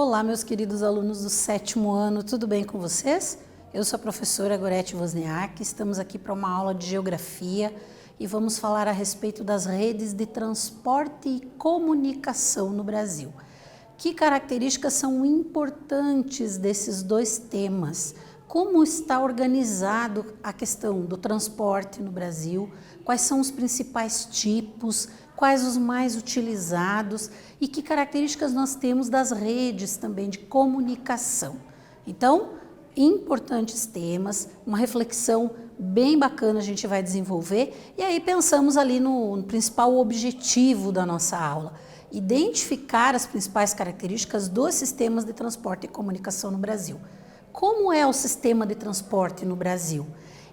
Olá, meus queridos alunos do 7º ano, tudo bem com vocês? Eu sou a professora Gorete Wozniak, estamos aqui para uma aula de Geografia e vamos falar a respeito das redes de transporte e comunicação no Brasil. Que características são importantes desses dois temas? Como está organizado a questão do transporte no Brasil? Quais são os principais tipos? Quais os mais utilizados? E que características nós temos das redes também de comunicação? Então, importantes temas, uma reflexão bem bacana a gente vai desenvolver e aí pensamos ali no principal objetivo da nossa aula. Identificar as principais características dos sistemas de transporte e comunicação no Brasil. Como é o sistema de transporte no Brasil?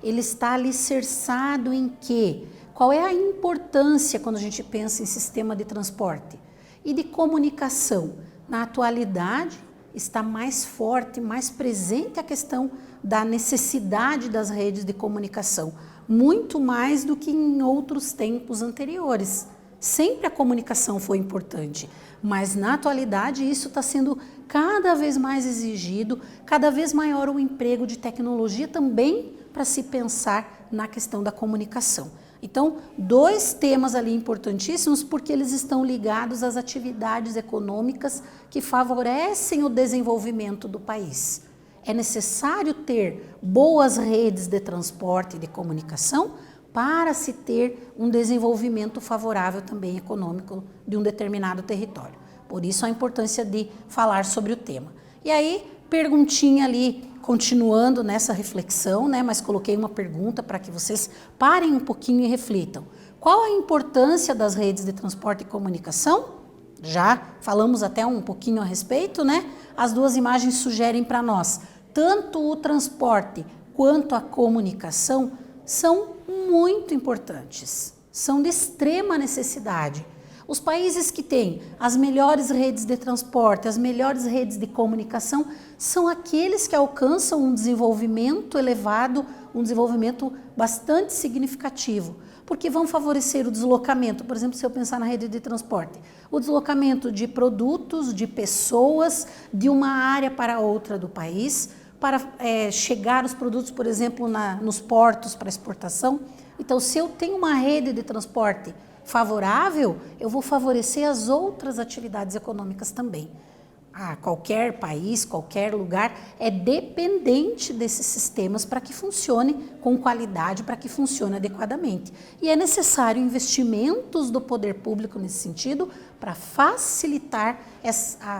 Ele está alicerçado em quê? Qual é a importância quando a gente pensa em sistema de transporte? E de comunicação? Na atualidade, está mais forte, mais presente a questão da necessidade das redes de comunicação, muito mais do que em outros tempos anteriores. Sempre a comunicação foi importante, mas na atualidade isso está sendo cada vez mais exigido, cada vez maior o emprego de tecnologia também para se pensar na questão da comunicação. Então, dois temas ali importantíssimos porque eles estão ligados às atividades econômicas que favorecem o desenvolvimento do país. É necessário ter boas redes de transporte e de comunicação para se ter um desenvolvimento favorável também econômico de um determinado território. Por isso a importância de falar sobre o tema. E aí, perguntinha ali, continuando nessa reflexão, né, mas coloquei uma pergunta para que vocês parem um pouquinho e reflitam. Qual a importância das redes de transporte e comunicação? Já falamos até um pouquinho a respeito, né? As duas imagens sugerem para nós, tanto o transporte quanto a comunicação são muito importantes, são de extrema necessidade. Os países que têm as melhores redes de transporte, as melhores redes de comunicação, são aqueles que alcançam um desenvolvimento elevado, um desenvolvimento bastante significativo, porque vão favorecer o deslocamento, por exemplo, se eu pensar na rede de transporte, o deslocamento de produtos, de pessoas, de uma área para outra do país, para chegar os produtos, por exemplo, nos portos para exportação. Então, se eu tenho uma rede de transporte favorável, eu vou favorecer as outras atividades econômicas também. Qualquer país, qualquer lugar é dependente desses sistemas para que funcione com qualidade, para que funcione adequadamente. E é necessário investimentos do poder público nesse sentido para facilitar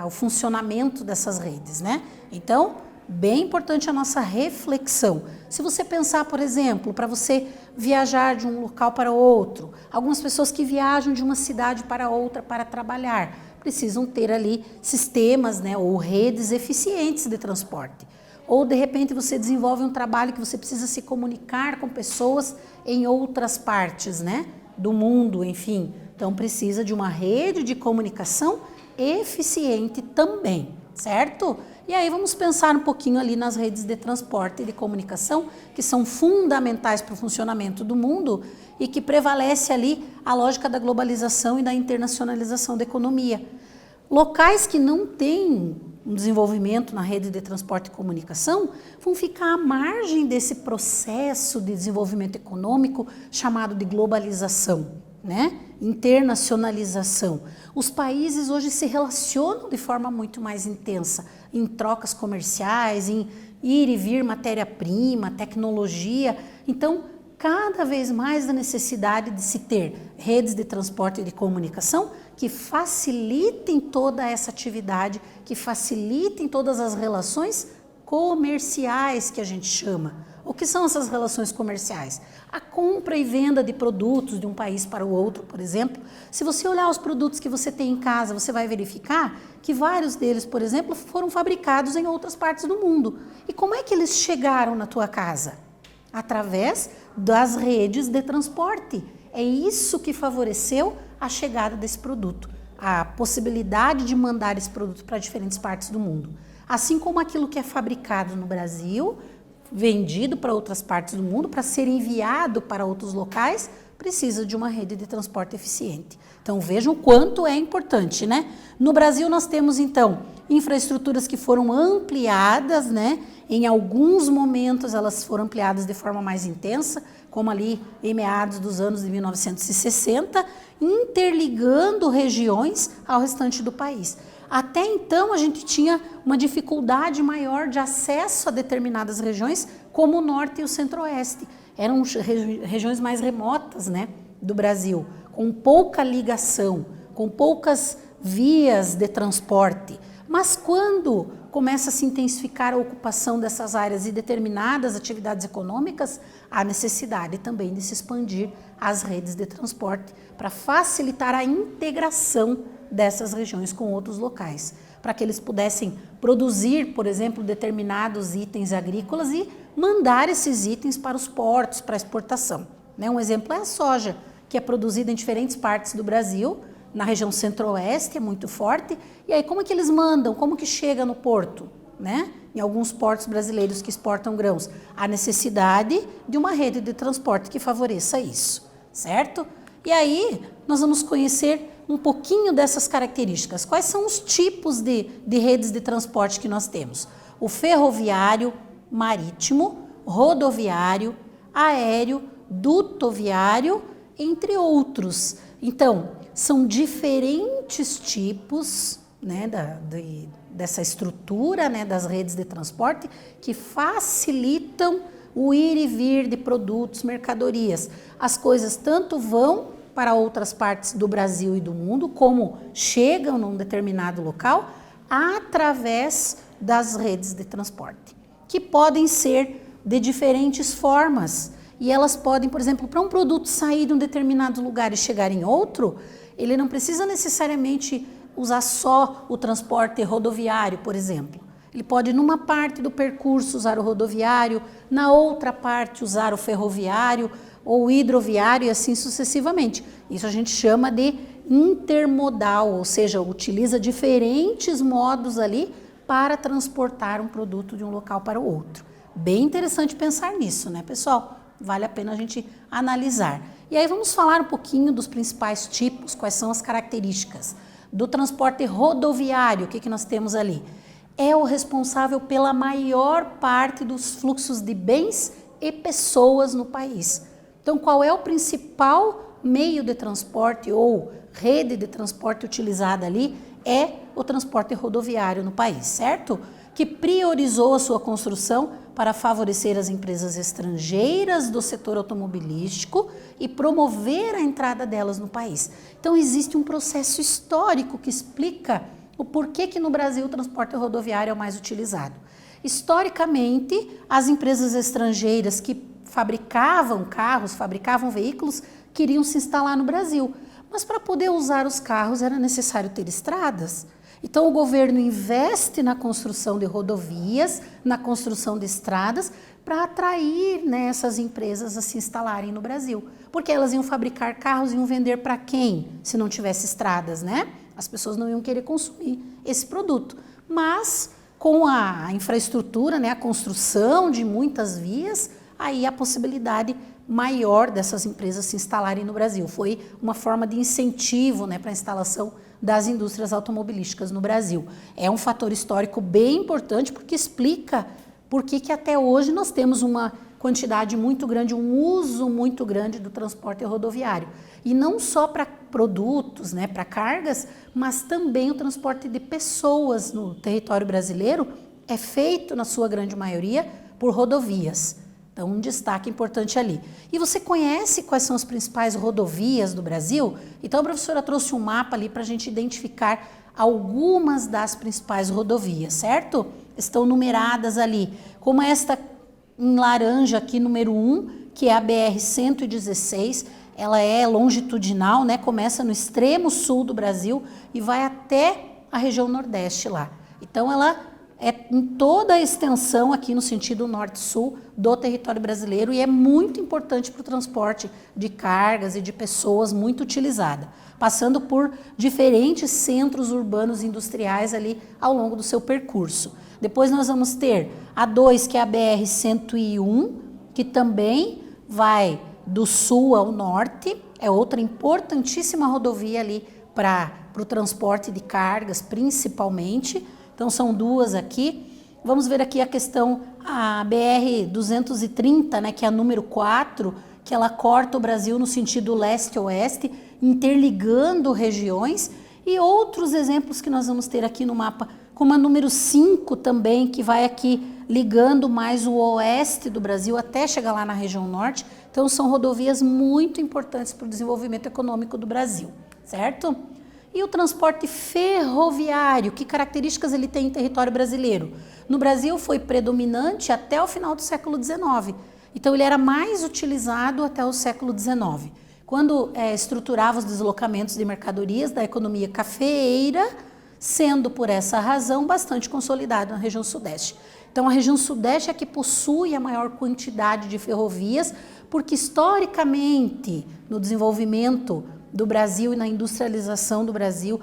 o funcionamento dessas redes, né? Então, bem importante a nossa reflexão. Se você pensar, por exemplo, para você viajar de um local para outro, algumas pessoas que viajam de uma cidade para outra para trabalhar, precisam ter ali sistemas, né, ou redes eficientes de transporte. Ou, de repente, você desenvolve um trabalho que você precisa se comunicar com pessoas em outras partes, né, do mundo, enfim. Então, precisa de uma rede de comunicação eficiente também, certo? E aí vamos pensar um pouquinho ali nas redes de transporte e de comunicação, que são fundamentais para o funcionamento do mundo e que prevalece ali a lógica da globalização e da internacionalização da economia. Locais que não têm um desenvolvimento na rede de transporte e comunicação vão ficar à margem desse processo de desenvolvimento econômico chamado de globalização, né? Internacionalização. Os países hoje se relacionam de forma muito mais intensa em trocas comerciais, em ir e vir matéria-prima, tecnologia. Então, cada vez mais a necessidade de se ter redes de transporte e de comunicação que facilitem toda essa atividade, que facilitem todas as relações comerciais que a gente chama. O que são essas relações comerciais? A compra e venda de produtos de um país para o outro, por exemplo. Se você olhar os produtos que você tem em casa, você vai verificar que vários deles, por exemplo, foram fabricados em outras partes do mundo. E como é que eles chegaram na tua casa? Através das redes de transporte. É isso que favoreceu a chegada desse produto, a possibilidade de mandar esse produto para diferentes partes do mundo. Assim como aquilo que é fabricado no Brasil, vendido para outras partes do mundo, para ser enviado para outros locais, precisa de uma rede de transporte eficiente. Então vejam o quanto é importante, né? No Brasil nós temos então infraestruturas que foram ampliadas, né? Em alguns momentos elas foram ampliadas de forma mais intensa, como ali em meados dos anos de 1960, interligando regiões ao restante do país. Até então a gente tinha uma dificuldade maior de acesso a determinadas regiões, como o norte e o centro-oeste. Eram regiões mais remotas, né, do Brasil, com pouca ligação, com poucas vias de transporte. Mas quando começa a se intensificar a ocupação dessas áreas e determinadas atividades econômicas, há necessidade também de se expandir as redes de transporte para facilitar a integração dessas regiões com outros locais, para que eles pudessem produzir, por exemplo, determinados itens agrícolas e mandar esses itens para os portos, para exportação. Um exemplo é a soja, que é produzida em diferentes partes do Brasil, na região centro-oeste é muito forte, e aí como é que eles mandam, como que chega no porto, né? Em alguns portos brasileiros que exportam grãos, há necessidade de uma rede de transporte que favoreça isso, certo? E aí nós vamos conhecer um pouquinho dessas características. Quais são os tipos de redes de transporte que nós temos? O ferroviário, marítimo, rodoviário, aéreo, dutoviário, entre outros. Então, são diferentes tipos, né, dessa estrutura, né, das redes de transporte que facilitam o ir e vir de produtos, mercadorias. As coisas tanto vão para outras partes do Brasil e do mundo, como chegam num determinado local, através das redes de transporte, que podem ser de diferentes formas. E elas podem, por exemplo, para um produto sair de um determinado lugar e chegar em outro, ele não precisa necessariamente usar só o transporte rodoviário, por exemplo. Ele pode, numa parte do percurso, usar o rodoviário, na outra parte, usar o ferroviário ou o hidroviário e assim sucessivamente. Isso a gente chama de intermodal, ou seja, utiliza diferentes modos ali para transportar um produto de um local para o outro. Bem interessante pensar nisso, né, pessoal? Vale a pena a gente analisar. E aí vamos falar um pouquinho dos principais tipos, quais são as características. Do transporte rodoviário, o que nós temos ali? É o responsável pela maior parte dos fluxos de bens e pessoas no país. Então, qual é o principal meio de transporte ou rede de transporte utilizada ali? É o transporte rodoviário no país, certo? Que priorizou a sua construção para favorecer as empresas estrangeiras do setor automobilístico e promover a entrada delas no país. Então, existe um processo histórico que explica o porquê que no Brasil o transporte rodoviário é o mais utilizado. Historicamente, as empresas estrangeiras que fabricavam carros, fabricavam veículos, queriam se instalar no Brasil. Mas para poder usar os carros era necessário ter estradas. Então, o governo investe na construção de rodovias, na construção de estradas, para atrair, né, essas empresas a se instalarem no Brasil. Porque elas iam fabricar carros e iam vender para quem, se não tivesse estradas, né? As pessoas não iam querer consumir esse produto. Mas, com a infraestrutura, né, a construção de muitas vias, aí a possibilidade maior dessas empresas se instalarem no Brasil. Foi uma forma de incentivo, né, para a instalação das indústrias automobilísticas no Brasil. É um fator histórico bem importante porque explica por que até hoje nós temos uma quantidade muito grande, um uso muito grande do transporte rodoviário. E não só para produtos, né, para cargas, mas também o transporte de pessoas no território brasileiro é feito, na sua grande maioria, por rodovias. Então, um destaque importante ali. E você conhece quais são as principais rodovias do Brasil? Então, a professora trouxe um mapa ali para a gente identificar algumas das principais rodovias, certo? Estão numeradas ali, como esta em laranja aqui, número 1, que é a BR-116. Ela é longitudinal, né? Começa no extremo sul do Brasil e vai até a região nordeste lá. Então, ela é em toda a extensão aqui no sentido norte-sul do território brasileiro e é muito importante para o transporte de cargas e de pessoas, muito utilizada, passando por diferentes centros urbanos industriais ali ao longo do seu percurso. Depois nós vamos ter a 2, que é a BR-101, que também vai do sul ao norte, é outra importantíssima rodovia ali para o transporte de cargas, principalmente. Então, são duas aqui. Vamos ver aqui a questão, a BR-230, né, que é a número 4, que ela corta o Brasil no sentido leste-oeste, interligando regiões. E outros exemplos que nós vamos ter aqui no mapa, como a número 5 também, que vai aqui ligando mais o oeste do Brasil até chegar lá na região norte. Então, são rodovias muito importantes para o desenvolvimento econômico do Brasil, certo? E o transporte ferroviário, que características ele tem em território brasileiro? No Brasil foi predominante até o final do século XIX. Então, ele era mais utilizado até o século XIX, quando estruturava os deslocamentos de mercadorias da economia cafeeira, sendo por essa razão bastante consolidado na região sudeste. Então, a região sudeste é que possui a maior quantidade de ferrovias, porque historicamente, no desenvolvimento do Brasil e na industrialização do Brasil,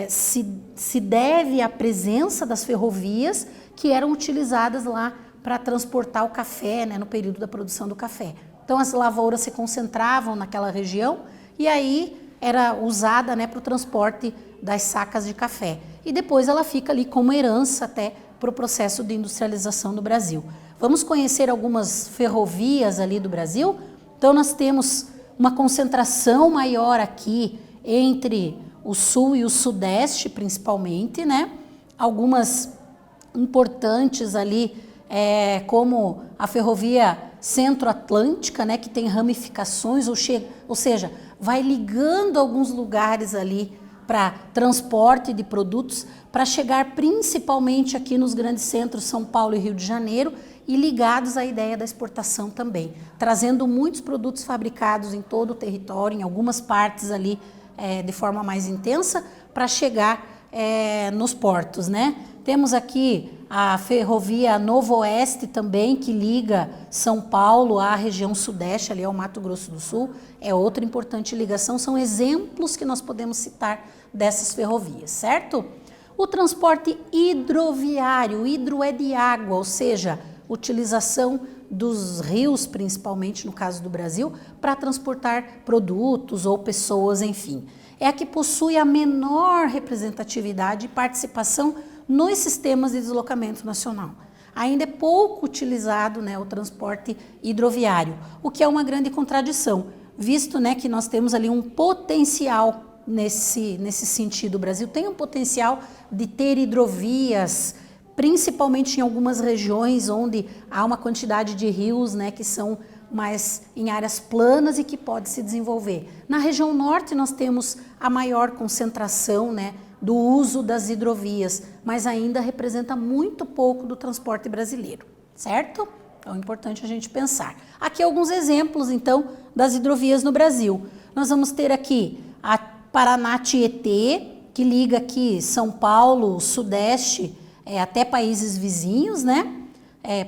se deve à presença das ferrovias que eram utilizadas lá para transportar o café, né, no período da produção do café. Então, as lavouras se concentravam naquela região e aí era usada, né, para o transporte das sacas de café. E depois ela fica ali como herança até para o processo de industrialização do Brasil. Vamos conhecer algumas ferrovias ali do Brasil? Então, nós temos uma concentração maior aqui entre o sul e o sudeste, principalmente, né? Algumas importantes ali, como a ferrovia Centro-Atlântica, né, que tem ramificações, ou seja, vai ligando alguns lugares ali para transporte de produtos, para chegar principalmente aqui nos grandes centros São Paulo e Rio de Janeiro, e ligados à ideia da exportação também, trazendo muitos produtos fabricados em todo o território, em algumas partes ali de forma mais intensa, para chegar nos portos, né? Temos aqui a ferrovia Novo Oeste também, que liga São Paulo à região sudeste, ali ao Mato Grosso do Sul, é outra importante ligação, são exemplos que nós podemos citar dessas ferrovias, certo? O transporte hidroviário, hidro é de água, ou seja, utilização dos rios, principalmente no caso do Brasil, para transportar produtos ou pessoas, enfim. É a que possui a menor representatividade e participação nos sistemas de deslocamento nacional. Ainda é pouco utilizado, né, o transporte hidroviário, o que é uma grande contradição, visto, né, que nós temos ali um potencial nesse sentido. O Brasil tem um potencial de ter hidrovias, principalmente em algumas regiões onde há uma quantidade de rios, né, que são mais em áreas planas e que pode se desenvolver. Na região norte nós temos a maior concentração, né, do uso das hidrovias, mas ainda representa muito pouco do transporte brasileiro, certo? Então é importante a gente pensar. Aqui alguns exemplos, então, das hidrovias no Brasil. Nós vamos ter aqui a Paraná-Tietê, que liga aqui São Paulo, Sudeste, até países vizinhos, né?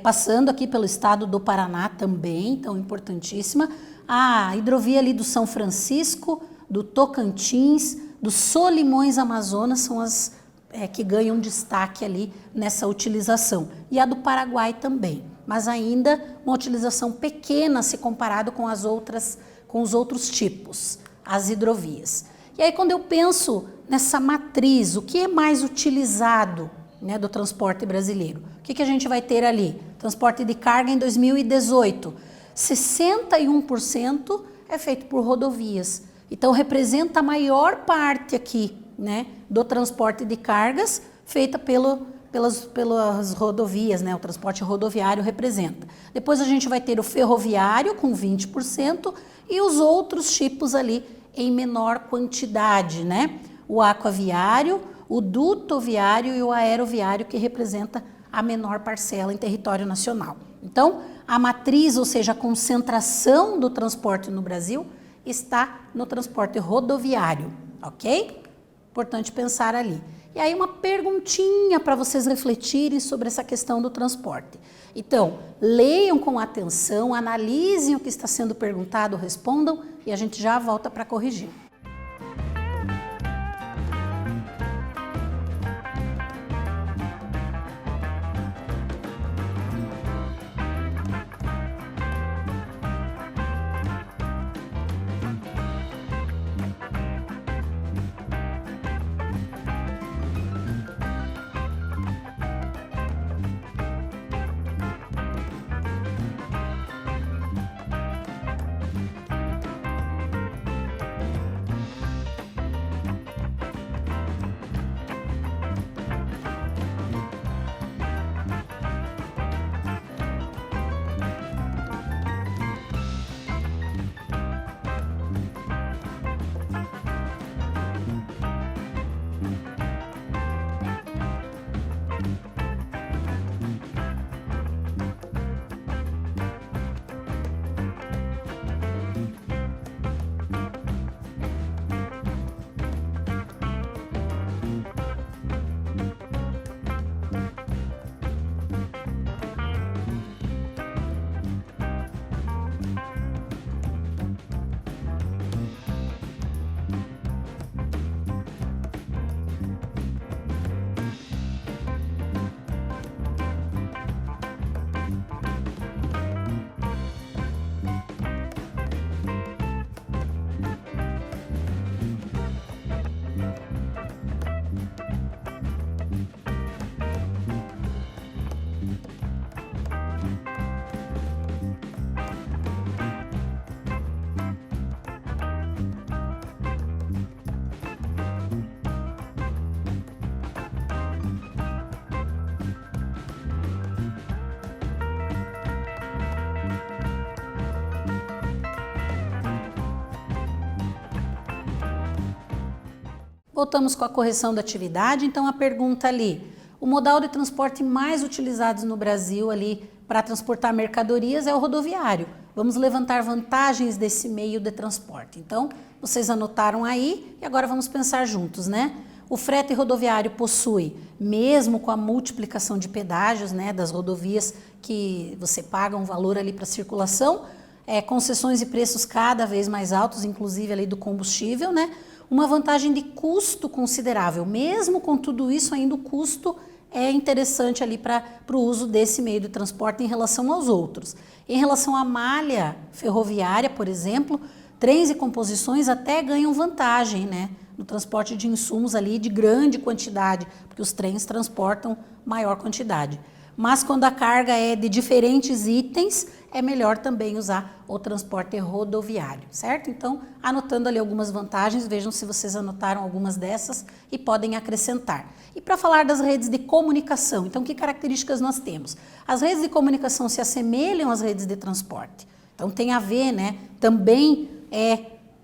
Passando aqui pelo estado do Paraná também, então importantíssima. A hidrovia ali do São Francisco, do Tocantins, do Solimões Amazonas são as que ganham destaque ali nessa utilização. E a do Paraguai também, mas ainda uma utilização pequena se comparado com os outros tipos, as hidrovias. E aí quando eu penso nessa matriz, o que é mais utilizado, né, do transporte brasileiro? O que a gente vai ter ali? Transporte de carga em 2018, 61% é feito por rodovias. Então, representa a maior parte aqui, né, do transporte de cargas feita pelas rodovias, né, o transporte rodoviário representa. Depois a gente vai ter o ferroviário com 20% e os outros tipos ali em menor quantidade, né? O aquaviário, o dutoviário e o aeroviário, que representa a menor parcela em território nacional. Então, a matriz, ou seja, a concentração do transporte no Brasil está no transporte rodoviário, ok? Importante pensar ali. E aí uma perguntinha para vocês refletirem sobre essa questão do transporte. Então, leiam com atenção, analisem o que está sendo perguntado, respondam e a gente já volta para corrigir. Voltamos com a correção da atividade, então a pergunta ali, o modal de transporte mais utilizado no Brasil ali para transportar mercadorias é o rodoviário. Vamos levantar vantagens desse meio de transporte. Então, vocês anotaram aí e agora vamos pensar juntos, né? O frete rodoviário possui, mesmo com a multiplicação de pedágios, né, das rodovias que você paga um valor ali para circulação, concessões e preços cada vez mais altos, inclusive ali do combustível, né? Uma vantagem de custo considerável. Mesmo com tudo isso, ainda o custo é interessante ali para o uso desse meio de transporte em relação aos outros. Em relação à malha ferroviária, por exemplo, trens e composições até ganham vantagem, né, no transporte de insumos ali de grande quantidade, porque os trens transportam maior quantidade. Mas quando a carga é de diferentes itens, é melhor também usar o transporte rodoviário, certo? Então, anotando ali algumas vantagens, vejam se vocês anotaram algumas dessas e podem acrescentar. E para falar das redes de comunicação, então que características nós temos? As redes de comunicação se assemelham às redes de transporte. Então tem a ver, né? Também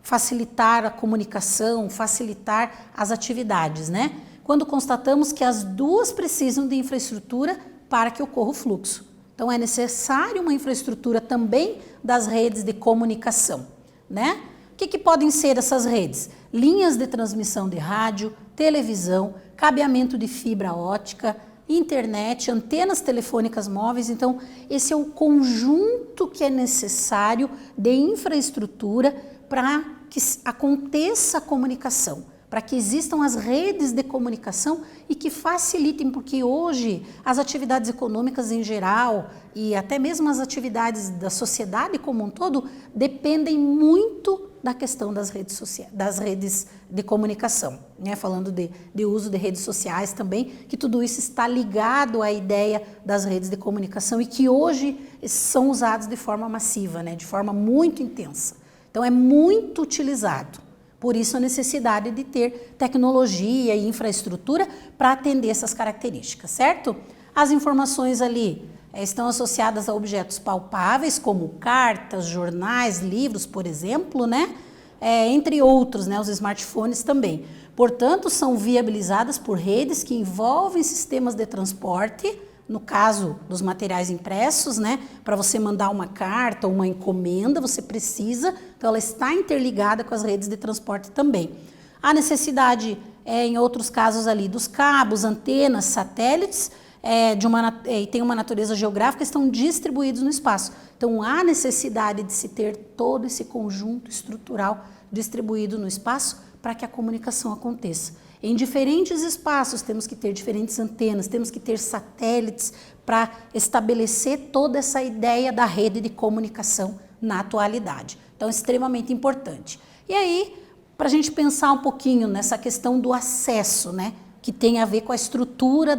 facilitar a comunicação, facilitar as atividades, né? Quando constatamos que as duas precisam de infraestrutura para que ocorra o fluxo. Então é necessário uma infraestrutura também das redes de comunicação, né? O que podem ser essas redes? Linhas de transmissão de rádio, televisão, cabeamento de fibra ótica, internet, antenas telefônicas móveis. Então esse é o conjunto que é necessário de infraestrutura para que aconteça a comunicação, para que existam as redes de comunicação e que facilitem, porque hoje as atividades econômicas em geral e até mesmo as atividades da sociedade como um todo dependem muito da questão das redes sociais, das redes de comunicação, né? Falando de uso de redes sociais também, que tudo isso está ligado à ideia das redes de comunicação e que hoje são usados de forma massiva, né? De forma muito intensa. Então é muito utilizado. Por isso a necessidade de ter tecnologia e infraestrutura para atender essas características, certo? As informações ali estão associadas a objetos palpáveis, como cartas, jornais, livros, por exemplo, né? Entre outros, né? Os smartphones também. Portanto, são viabilizadas por redes que envolvem sistemas de transporte, no caso dos materiais impressos, né? Para você mandar uma carta ou uma encomenda, você precisa, então ela está interligada com as redes de transporte também. A necessidade em outros casos ali dos cabos, antenas, satélites, e tem uma natureza geográfica, estão distribuídos no espaço. Então há necessidade de se ter todo esse conjunto estrutural distribuído no espaço para que a comunicação aconteça. Em diferentes espaços temos que ter diferentes antenas, temos que ter satélites para estabelecer toda essa ideia da rede de comunicação na atualidade. Então é extremamente importante. E aí, para a gente pensar um pouquinho nessa questão do acesso, né, que tem a ver com a estrutura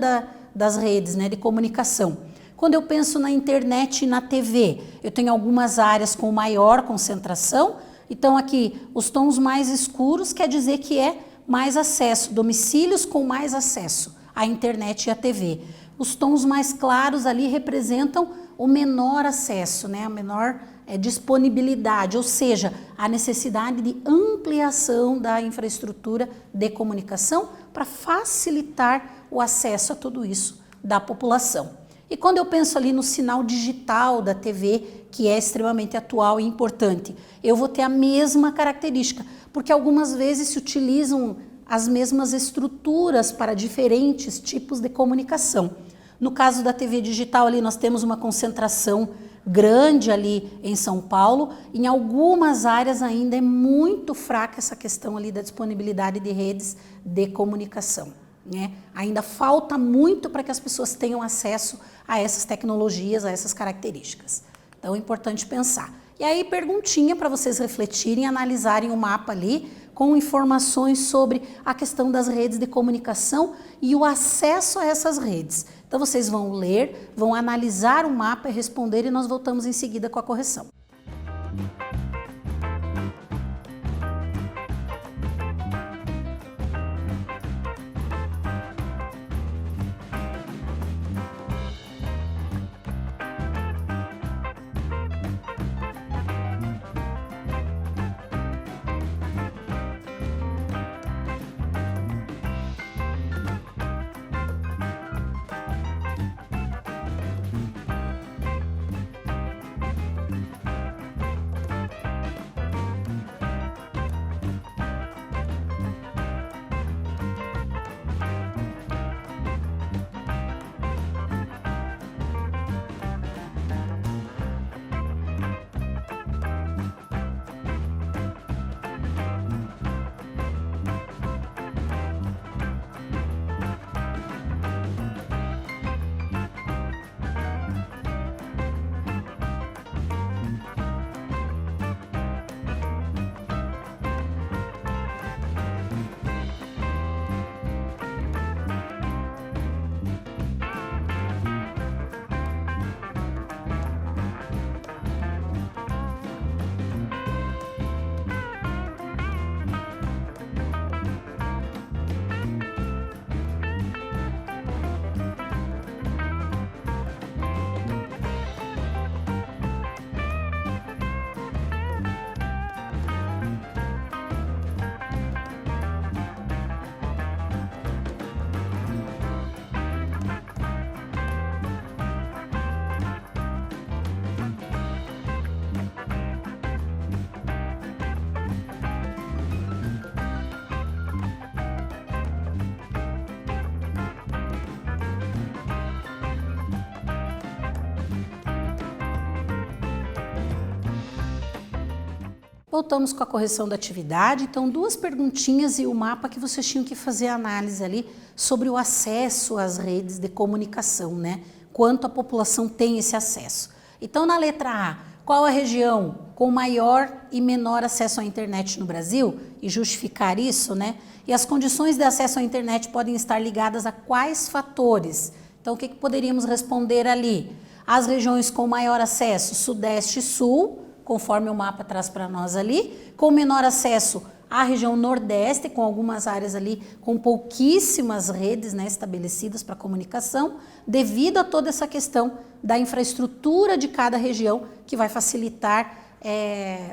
das redes, né, de comunicação. Quando eu penso na internet e na TV, eu tenho algumas áreas com maior concentração. Então aqui, os tons mais escuros quer dizer que é mais acesso, domicílios com mais acesso à internet e à TV. Os tons mais claros ali representam o menor acesso, né? A menor disponibilidade, ou seja, a necessidade de ampliação da infraestrutura de comunicação para facilitar o acesso a tudo isso da população. E quando eu penso ali no sinal digital da TV, que é extremamente atual e importante, eu vou ter a mesma característica, porque algumas vezes se utilizam as mesmas estruturas para diferentes tipos de comunicação. No caso da TV digital, ali nós temos uma concentração grande ali em São Paulo. Em algumas áreas ainda é muito fraca essa questão ali da disponibilidade de redes de comunicação, né? Ainda falta muito para que as pessoas tenham acesso a essas tecnologias, a essas características. Então é importante pensar. E aí, perguntinha para vocês refletirem, analisarem o mapa ali com informações sobre a questão das redes de comunicação e o acesso a essas redes. Então vocês vão ler, vão analisar o mapa e responder e nós voltamos em seguida com a correção. Voltamos com a correção da atividade, então 2 perguntinhas e o mapa que vocês tinham que fazer a análise ali sobre o acesso às redes de comunicação, né? Quanto a população tem esse acesso. Então na letra A, qual a região com maior e menor acesso à internet no Brasil? E justificar isso, né? E as condições de acesso à internet podem estar ligadas a quais fatores? Então o que poderíamos responder ali? As regiões com maior acesso, Sudeste e Sul, conforme o mapa traz para nós ali, com menor acesso à região Nordeste, com algumas áreas ali com pouquíssimas redes, né, estabelecidas para comunicação, devido a toda essa questão da infraestrutura de cada região, que vai facilitar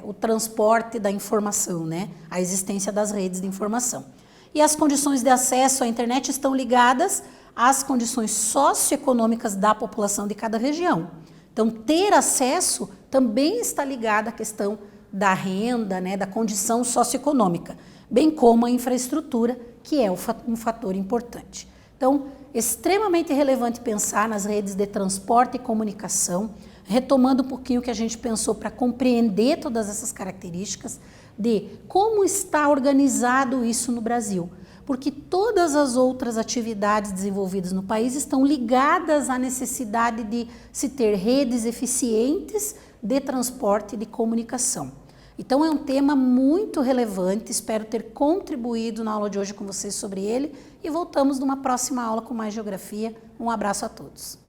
o transporte da informação, né, a existência das redes de informação. E as condições de acesso à internet estão ligadas às condições socioeconômicas da população de cada região. Então, ter acesso também está ligado à questão da renda, né, da condição socioeconômica, bem como a infraestrutura, que é um fator importante. Então, extremamente relevante pensar nas redes de transporte e comunicação, retomando um pouquinho o que a gente pensou para compreender todas essas características de como está organizado isso no Brasil. Porque todas as outras atividades desenvolvidas no país estão ligadas à necessidade de se ter redes eficientes de transporte e de comunicação. Então é um tema muito relevante, espero ter contribuído na aula de hoje com vocês sobre ele e voltamos numa próxima aula com mais geografia. Um abraço a todos.